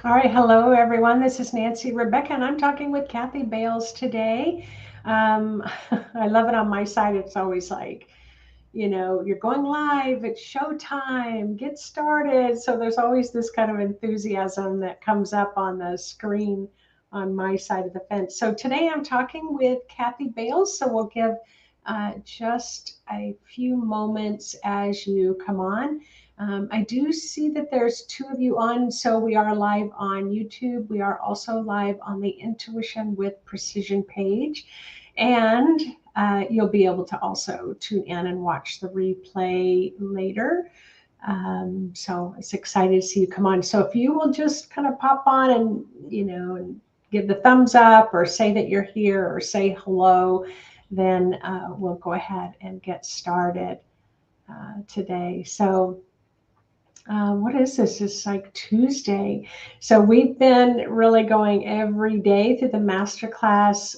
All right, hello everyone. This is Nancy Rebecca, and I'm talking with Kathy Bales today. Um, I love it on my side. It's always like, you're going live, it's showtime, get started. So there's always this kind of enthusiasm that comes up on the screen on my side of the fence. So today I'm talking with Kathy Bales. So we'll give just a few moments as you come on. I do see that there's two of you on, so we are live on YouTube. We are also live on the Intuition with Precision page. And you'll be able to also tune in and watch the replay later. So it's excited to see you come on. So if you will just kind of pop on and, and give the thumbs up or say that you're here or say hello, then we'll go ahead and get started today. So what is this? It's like Tuesday. So we've been really going every day through the masterclass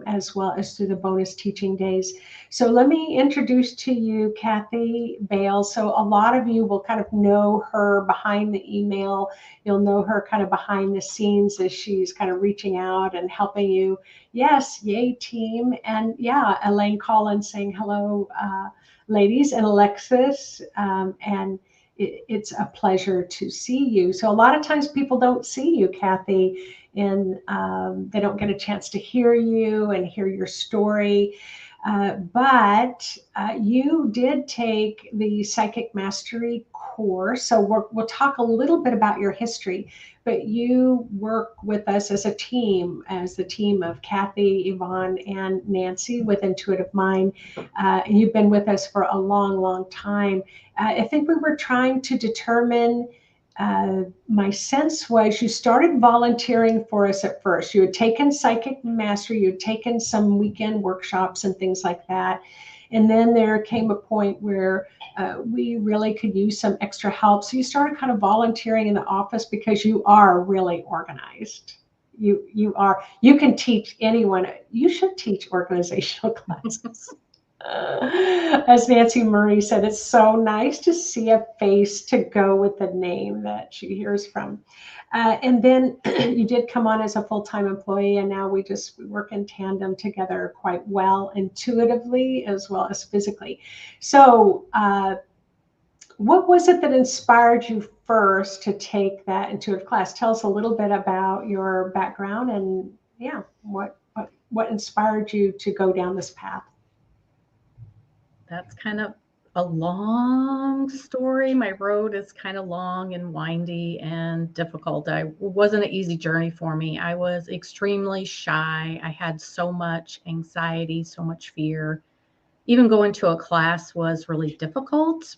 as well as through the bonus teaching days. So let me introduce to you Kathy Bales. So a lot of you will kind of know her behind the email. You'll know her kind of behind the scenes as she's kind of reaching out and helping you. Yes, yay team. And yeah, Elaine Collins saying hello, ladies, and Alexis. And it's a pleasure to see you. So a lot of times people don't see you, Kathy, and they don't get a chance to hear you and hear your story. But you did take the Psychic Mastery course. So we'll talk a little bit about your history, but you work with us as a team, as the team of Kathy, Yvonne, and Nancy with Intuitive Mind. And you've been with us for a long, long time. I think we were trying to determine. My sense was you started volunteering for us at first. You had taken Psychic Mastery, you had taken some weekend workshops and things like that. And then there came a point where we really could use some extra help. So you started kind of volunteering in the office because you are really organized. You can teach anyone. You should teach organizational classes. As Nancy Murray said, it's so nice to see a face to go with the name that she hears from. And then you did come on as a full-time employee, and now we work in tandem together quite well, intuitively as well as physically. So, what was it that inspired you first to take that intuitive class? Tell us a little bit about your background and yeah, what inspired you to go down this path? That's kind of a long story. My road is kind of long and windy and difficult. It wasn't an easy journey for me. I was extremely shy. I had so much anxiety, so much fear. Even going to a class was really difficult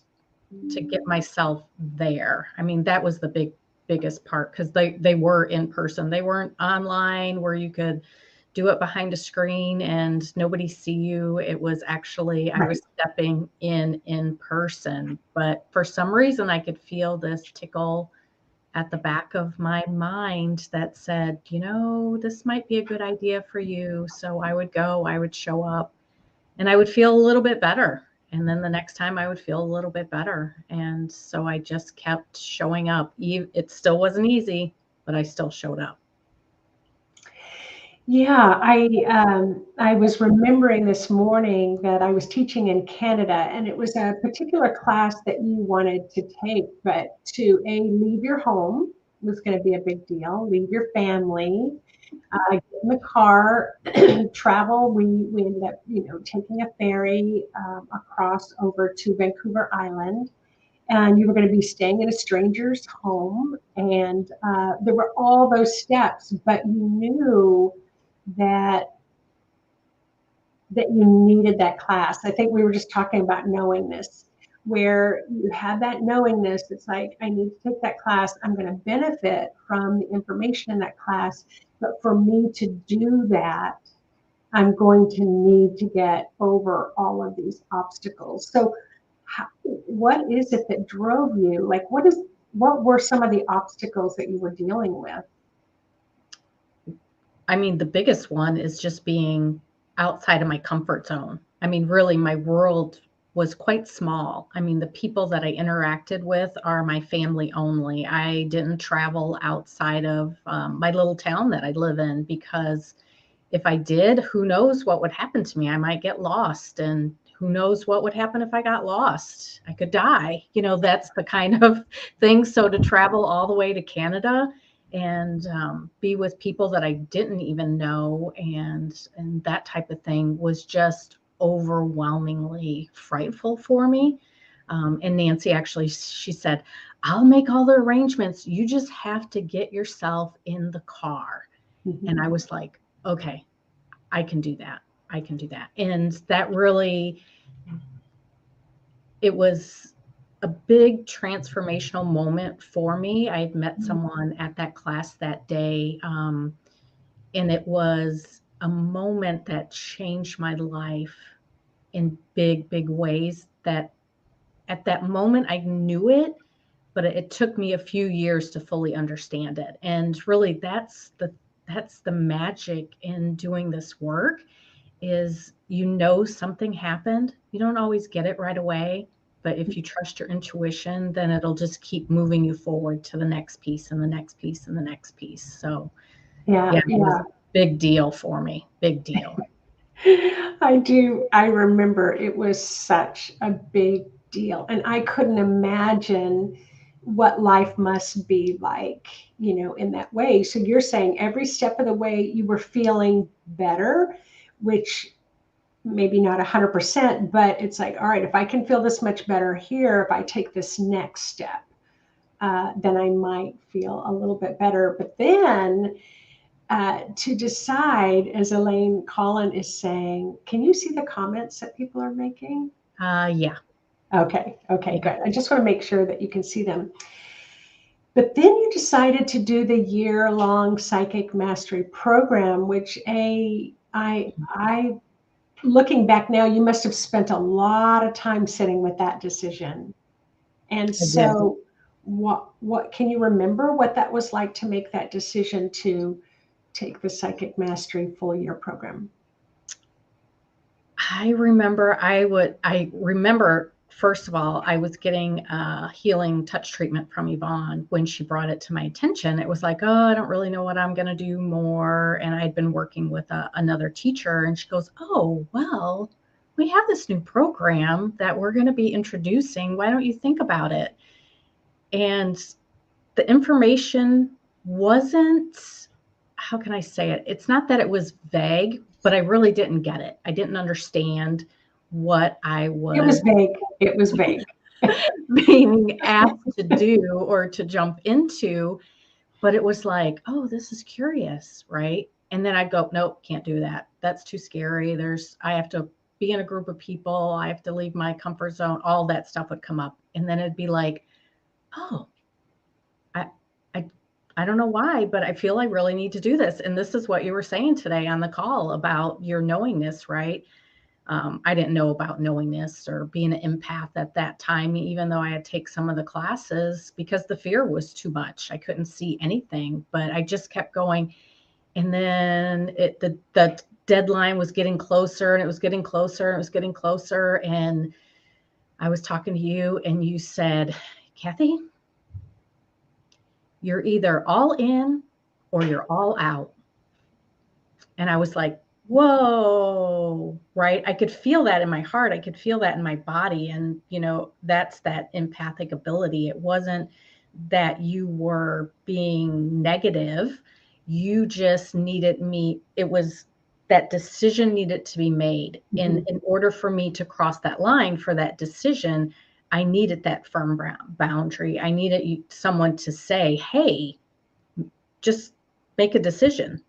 to get myself there. I mean, that was the biggest part because they were in person. They weren't online where you could do it behind a screen and nobody see you. It was actually I Right. was stepping in person. But for some reason I could feel this tickle at the back of my mind that said, this might be a good idea for you. So I would go, I would show up, and I would feel a little bit better. And then the next time I would feel a little bit better. And so I just kept showing up. It still wasn't easy, but I still showed up. Yeah, I was remembering this morning that I was teaching in Canada, and it was a particular class that you wanted to take, but to leave your home was going to be a big deal. Leave your family, get in the car, travel. We ended up, taking a ferry across over to Vancouver Island, and you were going to be staying in a stranger's home, and there were all those steps, but you knew that you needed that class. I think we were just talking about knowingness, where you have that knowingness. It's like, I need to take that class. I'm going to benefit from the information in that class. But for me to do that, I'm going to need to get over all of these obstacles. So, what is it that drove you? Like, what were some of the obstacles that you were dealing with? I mean, the biggest one is just being outside of my comfort zone. I mean, really, my world was quite small. I mean, the people that I interacted with are my family only. I didn't travel outside of my little town that I live in, because if I did, who knows what would happen to me? I might get lost, and who knows what would happen if I got lost? I could die. That's the kind of thing. So to travel all the way to Canada and be with people that I didn't even know, and that type of thing was just overwhelmingly frightful for me. And Nancy actually, she said, "I'll make all the arrangements. You just have to get yourself in the car." And I was like, okay, I can do that. I can do that. And that really, it was a big transformational moment for me. I had met someone at that class that day, and it was a moment that changed my life in big, big ways. That at that moment I knew it, but it took me a few years to fully understand it. And really, that's the magic in doing this work, is something happened. You don't always get it right away, but if you trust your intuition, then it'll just keep moving you forward to the next piece and the next piece and the next piece. So Yeah, yeah, it was yeah. a big deal for me. Big deal. I do. I remember it was such a big deal, and I couldn't imagine what life must be like, in that way. So you're saying every step of the way you were feeling better, which maybe not 100%, but it's like, all right, if I can feel this much better here, if I take this next step, then I might feel a little bit better. But then to decide, as Elaine Collin is saying, can you see the comments that people are making? Yeah. Okay, okay, Yeah. good. I just want to make sure that you can see them. But then you decided to do the year-long psychic mastery program, which I looking back now, you must have spent a lot of time sitting with that decision. And I did. so what can you remember what that was like to make that decision to take the psychic mastery full year program? I remember, first of all, I was getting a healing touch treatment from Yvonne. When she brought it to my attention, it was like, oh, I don't really know what I'm going to do more. And I'd been working with another teacher, and she goes, oh, well, we have this new program that we're going to be introducing. Why don't you think about it? And the information wasn't, how can I say it? It's not that it was vague, but I really didn't get it. I didn't understand what I It was was vague. It was vague. being asked to do or to jump into. But it was like, oh, this is curious, right? And then I'd go, nope, can't do that. That's too scary. I have to be in a group of people. I have to leave my comfort zone. All that stuff would come up. And then it'd be like, oh, I, I, I don't know why, but I feel I really need to do this. And this is what you were saying today on the call about your knowingness, right? I didn't know about knowingness or being an empath at that time, even though I had take some of the classes, because the fear was too much. I couldn't see anything, but I just kept going. And then the deadline was getting closer, and it was getting closer, and it was getting closer. And I was talking to you, and you said, Kathy, you're either all in or you're all out. And I was like, whoa, right? I could feel that in my heart. I could feel that in my body. And, that's that empathic ability. It wasn't that you were being negative. You just needed me. It was that decision needed to be made. And Mhm. in order for me to cross that line for that decision, I needed that firm boundary. I needed someone to say, hey, just make a decision.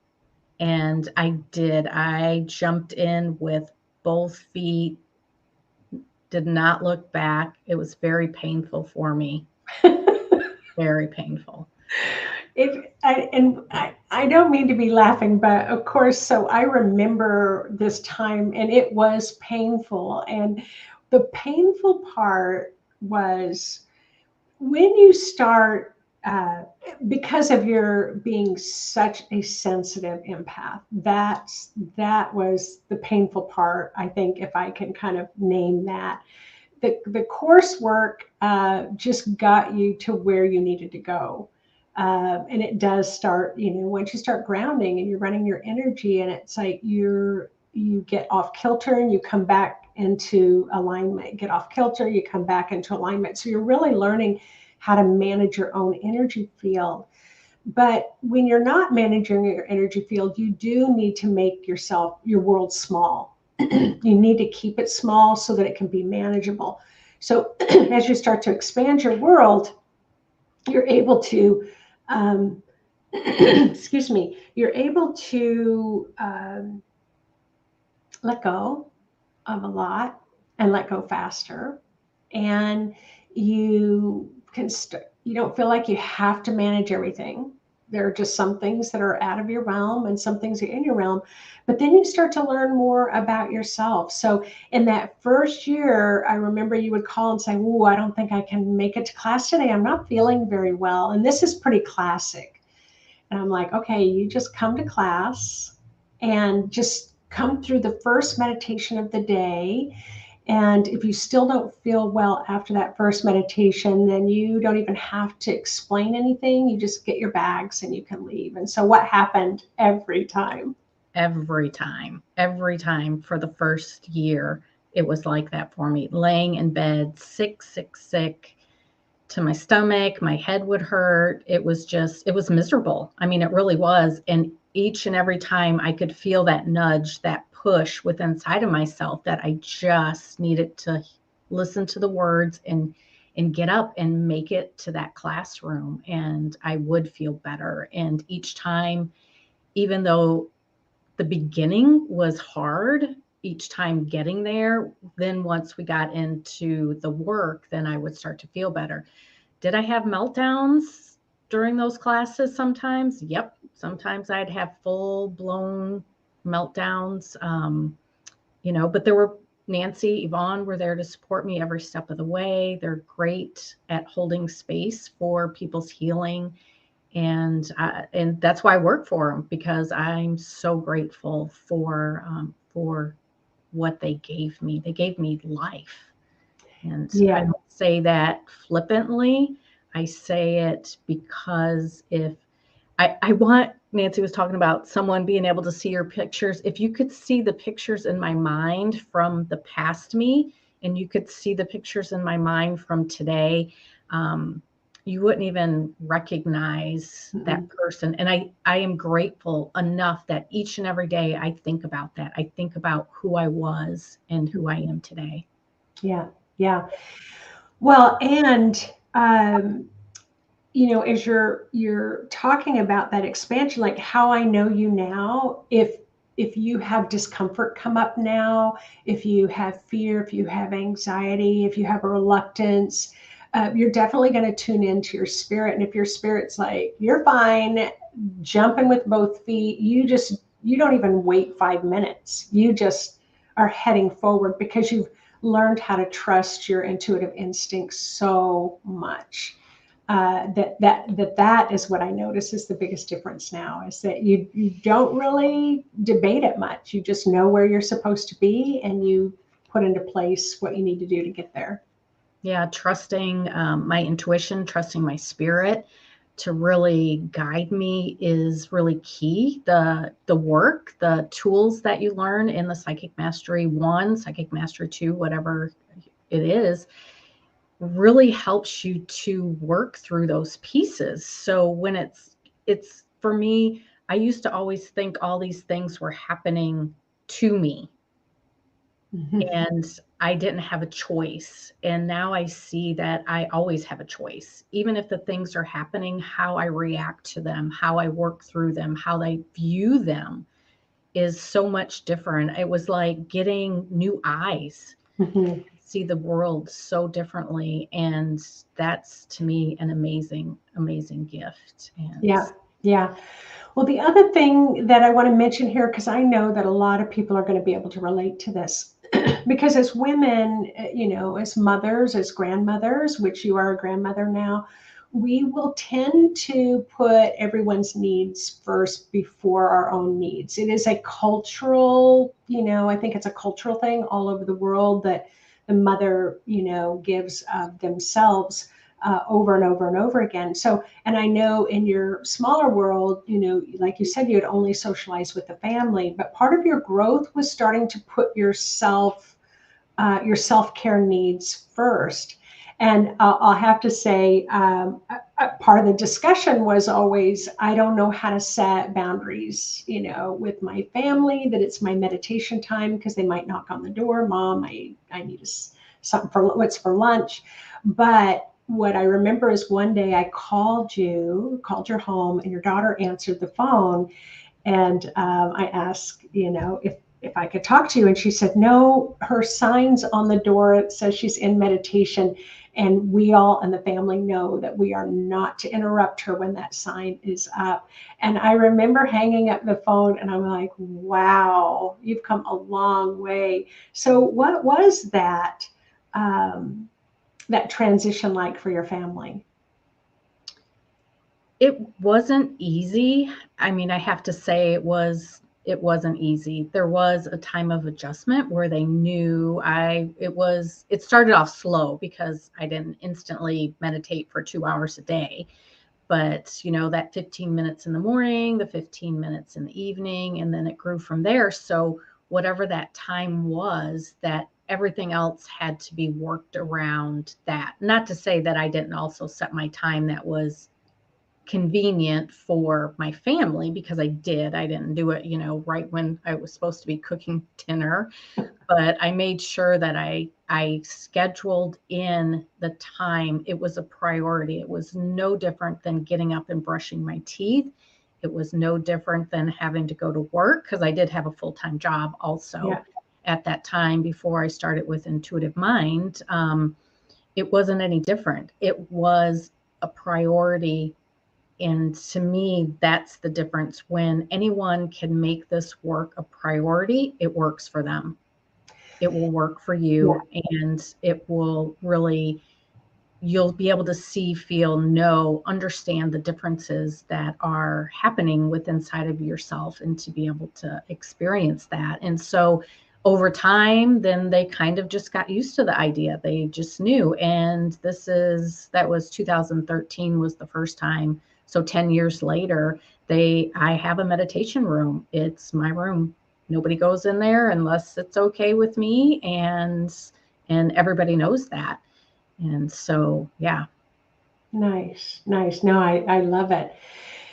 And I did. I jumped in with both feet, did not look back. It was very painful for me, very painful. I don't mean to be laughing, but of course, so I remember this time and it was painful. And the painful part was when you start, because of your being such a sensitive empath, that was the painful part, I think, if I can kind of name that. the coursework just got you to where you needed to go. And it does start, once you start grounding and you're running your energy, and it's like you get off kilter and you come back into alignment, get off kilter, you come back into alignment. So you're really learning how to manage your own energy field. But when you're not managing your energy field, you do need to make your world small. You need to keep it small so that it can be manageable. So as you start to expand your world, you're able to, excuse me, you're able to let go of a lot and let go faster. And you you don't feel like you have to manage everything. There are just some things that are out of your realm and some things are in your realm. But then you start to learn more about yourself. So in that first year, I remember you would call and say, "Oh, I don't think I can make it to class today. I'm not feeling very well." And this is pretty classic. And I'm like, okay, you just come to class and just come through the first meditation of the day. And if you still don't feel well after that first meditation, then you don't even have to explain anything. You just get your bags and you can leave. And so what happened every time? Every time for the first year, it was like that for me. Laying in bed, sick to my stomach, my head would hurt. It was miserable. I mean, it really was. And each and every time I could feel that nudge, that push within inside of myself that I just needed to listen to the words and get up and make it to that classroom, and I would feel better. And each time, even though the beginning was hard, each time getting there, then once we got into the work, then I would start to feel better. Did I have meltdowns during those classes sometimes? Yep. Sometimes I'd have full blown meltdowns. But there were Nancy, Yvonne were there to support me every step of the way. They're great at holding space for people's healing. And that's why I work for them, because I'm so grateful for what they gave me. They gave me life. And I Yeah. don't say that flippantly. I say it because if I want, Nancy was talking about someone being able to see your pictures. If you could see the pictures in my mind from the past me, and you could see the pictures in my mind from today, you wouldn't even recognize that person. And I am grateful enough that each and every day I think about that. I think about who I was and who I am today. Yeah. Yeah. Well, and as you're talking about that expansion, like how I know you now, if you have discomfort come up now, if you have fear, if you have anxiety, if you have a reluctance, you're definitely going to tune into your spirit. And if your spirit's like, you're fine, jumping with both feet, you don't even wait 5 minutes. You just are heading forward because you've learned how to trust your intuitive instincts so much. That is what I notice is the biggest difference now, is that you don't really debate it much. You just know where you're supposed to be and you put into place what you need to do to get there. Yeah, trusting my intuition, trusting my spirit to really guide me is really key. The work, the tools that you learn in the Psychic Mastery 1, Psychic Mastery 2, whatever it is, really helps you to work through those pieces. So when it's for me, I used to always think all these things were happening to me, and I didn't have a choice. And now I see that I always have a choice. Even if the things are happening, how I react to them, how I work through them, how I view them is so much different. It was like getting new eyes. See the world so differently, and that's to me an amazing gift. And Yeah. Well, the other thing that I want to mention here, because I know that a lot of people are going to be able to relate to this, because as women, as mothers, as grandmothers, which you are a grandmother now, we will tend to put everyone's needs first before our own needs. It is a cultural, I think it's a cultural thing all over the world that the mother, gives of themselves over and over and over again. So, and I know in your smaller world, like you said, you had only socialized with the family, but part of your growth was starting to put your self-care needs first. And I'll have to say, part of the discussion was always, I don't know how to set boundaries, with my family, that it's my meditation time, because they might knock on the door, Mom, I need something for what's for lunch. But what I remember is one day I called your home, and your daughter answered the phone. And I asked, if I could talk to you. And she said, no, her sign's on the door. It says she's in meditation. And we all in the family know that we are not to interrupt her when that sign is up. And I remember hanging up the phone, and I'm like, wow, you've come a long way. So what was that transition like for your family? It wasn't easy. I mean, I have to say it wasn't easy. There was a time of adjustment where they knew it started off slow because I didn't instantly meditate for 2 hours a day. But, that 15 minutes in the morning, the 15 minutes in the evening, and then it grew from there. So whatever that time was, that everything else had to be worked around that. Not to say that I didn't also set my time that was convenient for my family, because I did. I didn't do it, right when I was supposed to be cooking dinner, but I made sure that I scheduled in the time. It was a priority. It was no different than getting up and brushing my teeth. It was no different than having to go to work, because I did have a full-time job also Yeah. at that time before I started with Intuitive Mind. It wasn't any different. It was a priority. And to me, that's the difference. When anyone can make this work a priority, it works for them. It will work for Yeah. you, and it will really, you'll be able to see, feel, know, understand the differences that are happening within inside of yourself, and to be able to experience that. And so over time, then they kind of just got used to the idea. They just knew. And that was 2013 was the first time. So 10 years later, I have a meditation room. It's my room. Nobody goes in there unless it's okay with me. And everybody knows that. And so, yeah. Nice, nice. No, I love it.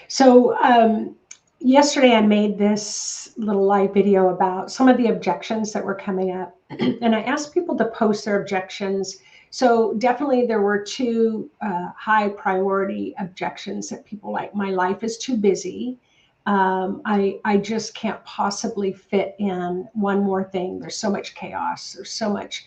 So, yesterday I made this little live video about some of the objections that were coming up, and I asked people to post their objections. So, definitely there were two high priority objections that people like. My life is too busy. I just can't possibly fit in one more thing. There's so much chaos. There's so much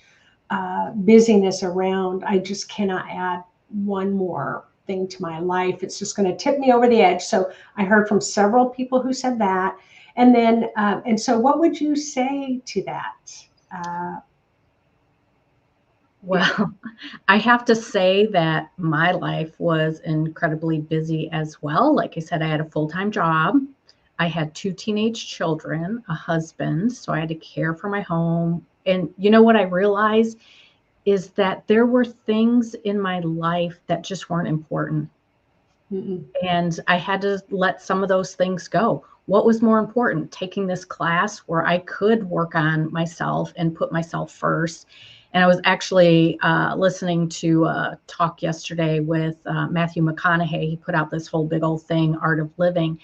busyness around. I just cannot add one more thing to my life. It's just going to tip me over the edge. So I heard from several people who said that. And then, and so what would you say to that? Yeah. Well, I have to say that my life was incredibly busy as well. Like I said, I had a full-time job. I had 2 teenage children, a husband, so I had to care for my home. And what I realized is that there were things in my life that just weren't important. Mm-mm. And I had to let some of those things go. What was more important? Taking this class where I could work on myself and put myself first. And I was actually listening to a talk yesterday with Matthew McConaughey. He put out this whole big old thing, Art of Living.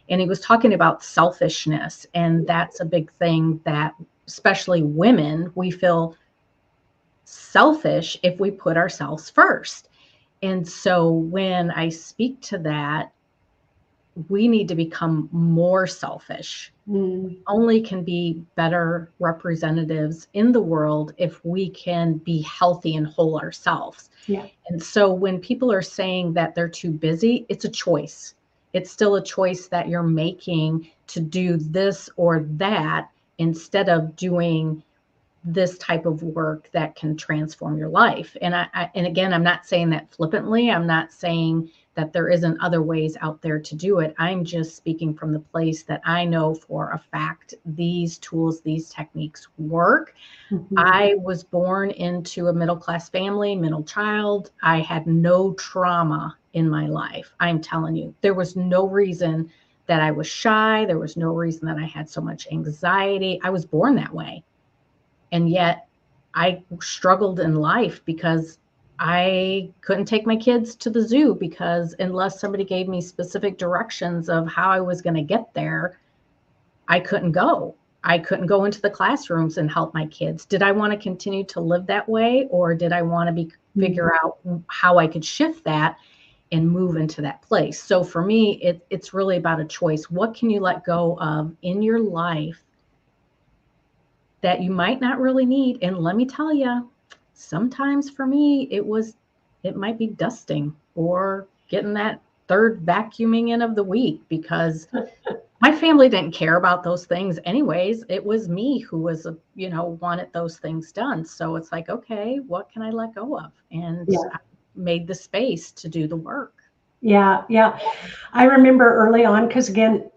And he was talking about selfishness. And that's a big thing that, especially women, we feel selfish if we put ourselves first. And so when I speak to that, we need to become more selfish. Mm. We only can be better representatives in the world if we can be healthy and whole ourselves. Yeah. And so when people are saying that they're too busy, it's a choice. It's still a choice that you're making to do this or that instead of doing this type of work that can transform your life. And and again, I'm not saying that flippantly. I'm not saying that there isn't other ways out there to do it. I'm just speaking from the place that I know for a fact these tools, these techniques work. Mhm. I was born into a middle class family, middle child. I had no trauma in my life. I'm telling you, there was no reason that I was shy. There was no reason that I had so much anxiety. I was born that way. And yet I struggled in life because I couldn't take my kids to the zoo because unless somebody gave me specific directions of how I was going to get there, I couldn't go. I couldn't go into the classrooms and help my kids. Did I want to continue to live that way, or did I want to Mhm. figure out how I could shift that and move into that place? So for me, it's really about a choice. What can you let go of in your life that you might not really need? And let me tell you, sometimes for me, it might be dusting or getting that third vacuuming in of the week because my family didn't care about those things anyways. It was me who was, wanted those things done. So it's like, okay, what can I let go of? And Yeah. I made the space to do the work. Yeah, yeah. I remember early on, because again,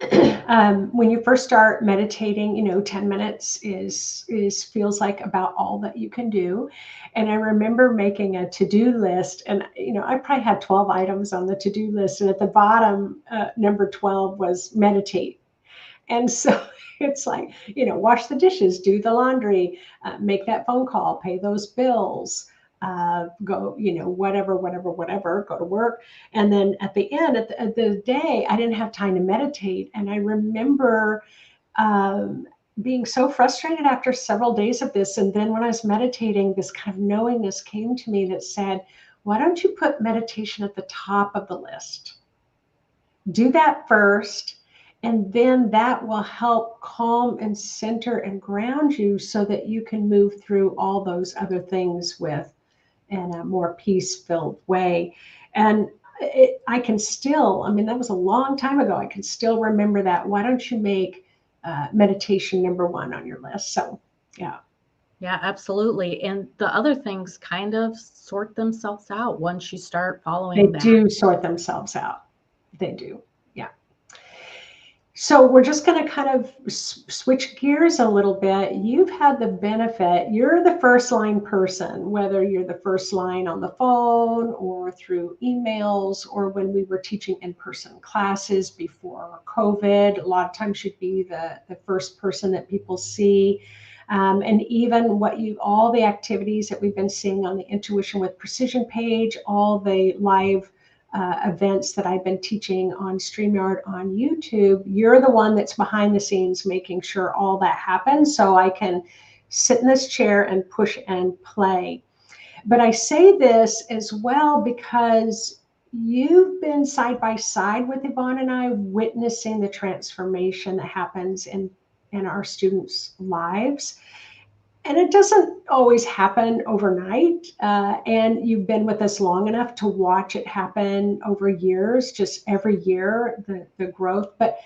when you first start meditating, 10 minutes is feels like about all that you can do. And I remember making a to-do list, and I probably had 12 items on the to-do list, and at the bottom, number 12 was meditate. And so it's like, wash the dishes, do the laundry, make that phone call, pay those bills, go, whatever, go to work. And then at the end, at the day, I didn't have time to meditate. And I remember um, being so frustrated after several days of this. And then when I was meditating, this kind of knowingness came to me that said, why don't you put meditation at the top of the list? Do that first, and then that will help calm and center and ground you so that you can move through all those other things with in a more peace filled way. And I can still, I mean, that was a long time ago. I can still remember that. Why don't you make meditation number one on your list? So, yeah, Yeah, absolutely. And the other things kind of sort themselves out once you start they following that. do sort themselves out. They do. Yeah. So we're just going to kind of switch gears a little bit. You've had the benefit, you're the first line person, whether you're the first line on the phone or through emails or when we were teaching in-person classes before COVID. A lot of times you'd be the first person that people see. And even all the activities that we've been seeing on the Intuition with Precision page, all the live events that I've been teaching on StreamYard on YouTube, you're the one that's behind the scenes making sure all that happens so I can sit in this chair and push and play. But I say this as well because you've been side by side with Yvonne and I witnessing the transformation that happens in our students' lives. And it doesn't always happen overnight. And you've been with us long enough to watch it happen over years, just every year, the growth. But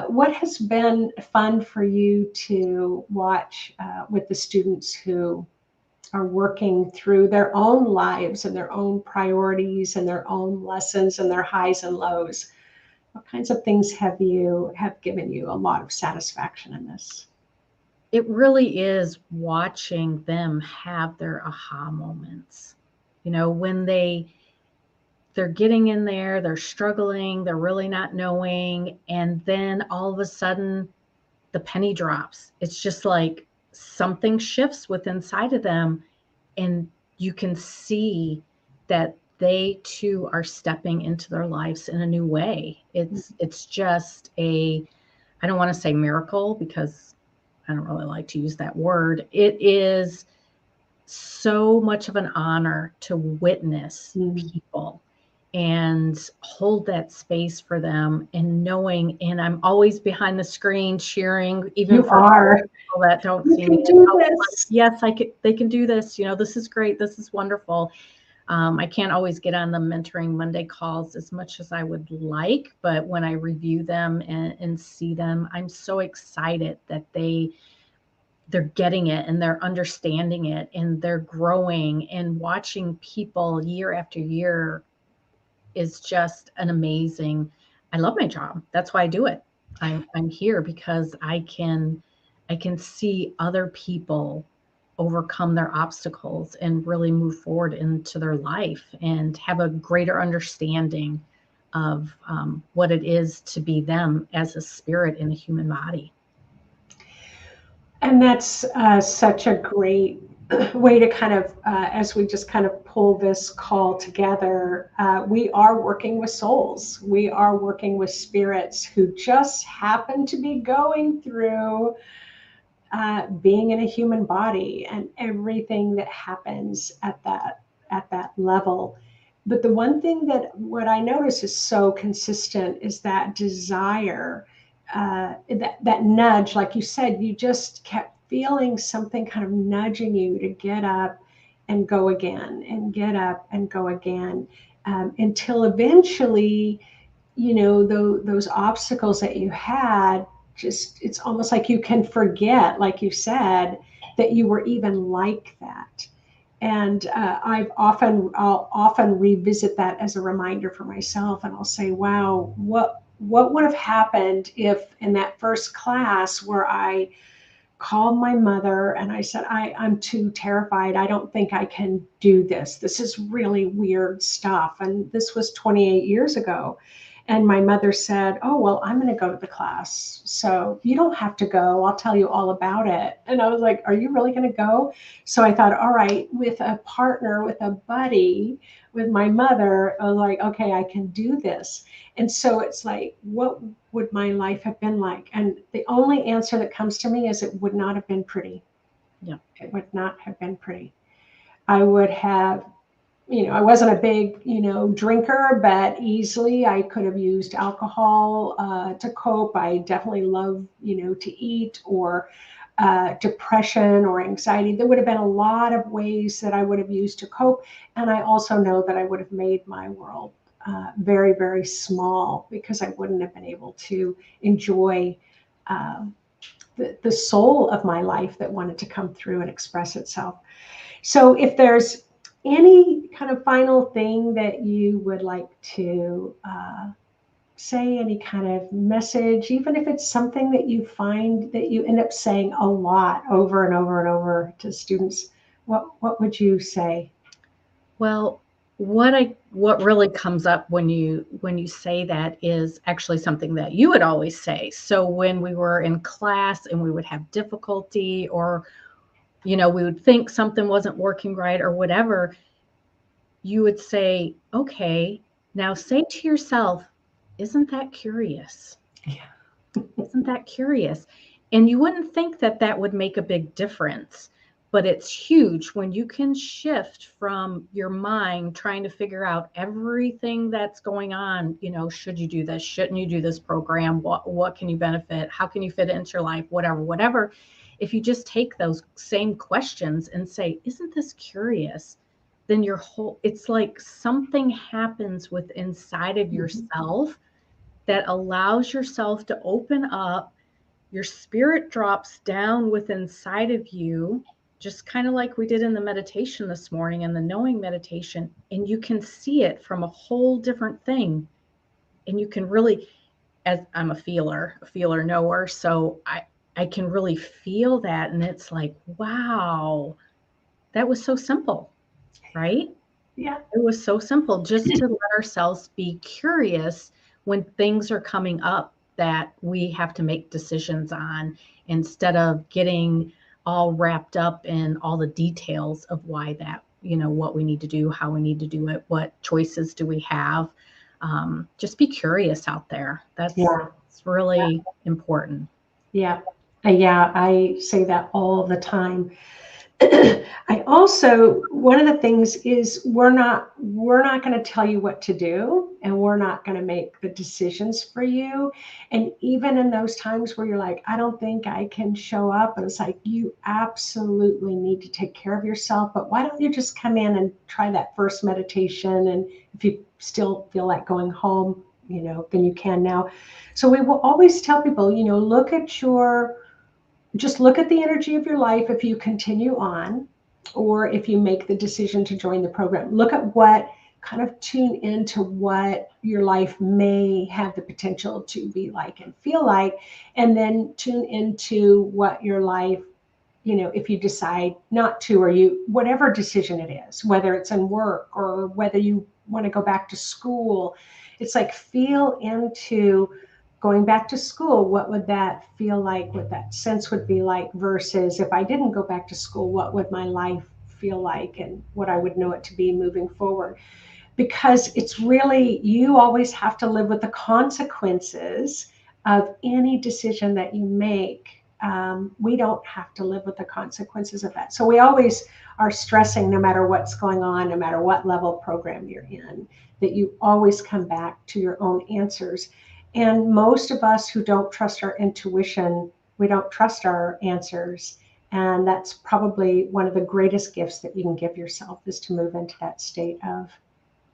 what has been fun for you to watch with the students who are working through their own lives and their own priorities and their own lessons and their highs and lows? What kinds of things have given you a lot of satisfaction in this? It really is watching them have their aha moments. When they're getting in there, they're struggling, they're really not knowing, and then all of a sudden the penny drops. It's just like something shifts within inside of them, and you can see that they too are stepping into their lives in a new way. It's just a, I don't want to say miracle because I don't really like to use that word. It is so much of an honor to witness Mm. people and hold that space for them and knowing, and I'm always behind the screen cheering even You for are. people that don't You see me. can do Oh, this. yes, they can do this. This is great. This is wonderful. I can't always get on the Mentoring Monday calls as much as I would like, but when I review them and see them, I'm so excited that they're getting it and they're understanding it and they're growing and watching people year after year is just an amazing. I love my job. That's why I do it. I'm here because I can see other people overcome their obstacles and really move forward into their life and have a greater understanding of what it is to be them as a spirit in a human body. And that's such a great way to kind of, as we just kind of pull this call together, we are working with souls. We are working with spirits who just happen to be going through being in a human body and everything that happens at that level. But the one thing that what I notice is so consistent is that desire, that nudge, like you said, you just kept feeling something kind of nudging you to get up and go again, and get up and go again, until eventually, those obstacles that you had, just it's almost like you can forget, like you said, that you were even like that. And I'll often revisit that as a reminder for myself, and I'll say, wow, what would have happened if in that first class where I called my mother and I said, I'm too terrified. I don't think I can do this. This is really weird stuff. And this was 28 years ago. And my mother said, oh, well, I'm going to go to the class. So you don't have to go. I'll tell you all about it. And I was like, are you really going to go? So I thought, all right, with a partner, with a buddy, with my mother, I was like, okay, I can do this. And so it's like, what would my life have been like? And the only answer that comes to me is it would not have been pretty. Yeah. It would not have been pretty. I would have, I wasn't a big, drinker, but easily I could have used alcohol to cope. I definitely love, to eat, or depression or anxiety. There would have been a lot of ways that I would have used to cope. And I also know that I would have made my world very, very small, because I wouldn't have been able to enjoy uh, the soul of my life that wanted to come through and express itself. So if there's any kind of final thing that you would like to say, any kind of message, even if it's something that you find that you end up saying a lot over and over and over to students, what would you say? Well, what really comes up when you say that is actually something that you would always say. So when we were in class and we would have difficulty, or we would think something wasn't working right or whatever, you would say, okay, now say to yourself, isn't that curious? Yeah. Isn't that curious? And you wouldn't think that that would make a big difference, but it's huge when you can shift from your mind trying to figure out everything that's going on. Should you do this? Shouldn't you do this program? What can you benefit? How can you fit it into your life? Whatever. If you just take those same questions and say, isn't this curious? Then it's like something happens with inside of yourself that allows yourself to open up. Your spirit drops down with inside of you, just kind of like we did in the meditation this morning and the knowing meditation, and you can see it from a whole different thing. And you can really, as I'm a feeler knower, so I can really feel that. And it's like, wow, that was so simple, right? Yeah. It was so simple, just to let ourselves be curious when things are coming up that we have to make decisions on, instead of getting all wrapped up in all the details of why that, what we need to do, how we need to do it, what choices do we have. Just be curious out there. Yeah. It's really important. Yeah. Yeah. I say that all the time. I also, one of the things is we're not going to tell you what to do, and we're not going to make the decisions for you. And even in those times where you're like, I don't think I can show up, and it's like, you absolutely need to take care of yourself. But why don't you just come in and try that first meditation? And if you still feel like going home, then you can now. So we will always tell people, just look at the energy of your life if you continue on, or if you make the decision to join the program. Look at what kind of tune into what your life may have the potential to be like and feel like, and then tune into what your life, if you decide not to, or whatever decision it is, whether it's in work or whether you want to go back to school, it's like feel into going back to school. What would that feel like? What that sense would be like versus if I didn't go back to school, what would my life feel like and what I would know it to be moving forward? Because it's really, you always have to live with the consequences of any decision that you make. We don't have to live with the consequences of that. So we always are stressing, no matter what's going on, no matter what level program you're in, that you always come back to your own answers. And most of us who don't trust our intuition, we don't trust our answers. And that's probably one of the greatest gifts that you can give yourself, is to move into that state of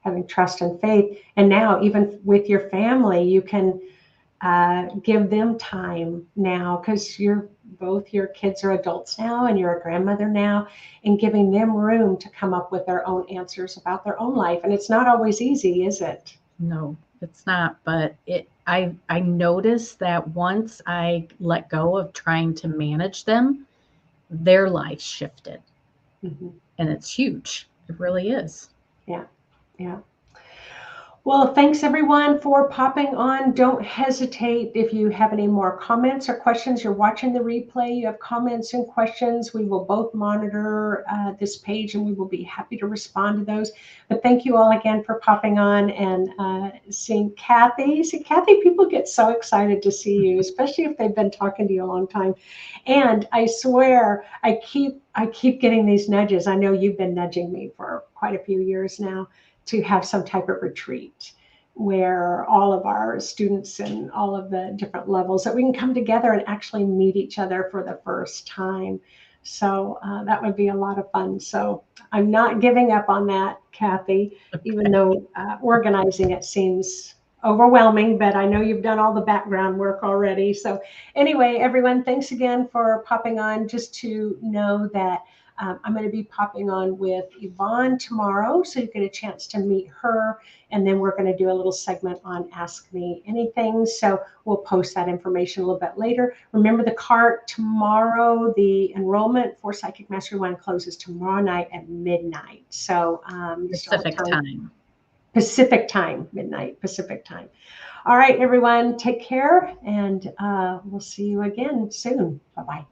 having trust and faith. And now, even with your family, you can give them time now, because both your kids are adults now and you're a grandmother now, and giving them room to come up with their own answers about their own life. And it's not always easy, is it? No, it's not. But I noticed that once I let go of trying to manage them, their life shifted. Mm-hmm. And it's huge. It really is. Yeah. Yeah. Well, thanks everyone for popping on. Don't hesitate if you have any more comments or questions. You're watching the replay, you have comments and questions. We will both monitor this page and we will be happy to respond to those. But thank you all again for popping on and seeing Kathy. See, Kathy, people get so excited to see you, especially if they've been talking to you a long time. And I swear, I keep getting these nudges. I know you've been nudging me for quite a few years now, to have some type of retreat where all of our students and all of the different levels, that we can come together and actually meet each other for the first time. So that would be a lot of fun. So I'm not giving up on that, Kathy, even though organizing it seems overwhelming, but I know you've done all the background work already. So anyway, everyone, thanks again for popping on. Just to know that I'm going to be popping on with Yvonne tomorrow, so you get a chance to meet her. And then we're going to do a little segment on Ask Me Anything. So we'll post that information a little bit later. Remember the cart tomorrow, the enrollment for Psychic Mastery 1 closes tomorrow night at midnight. So you still have Pacific time. Pacific time, midnight Pacific time. All right, everyone, take care, and we'll see you again soon. Bye-bye.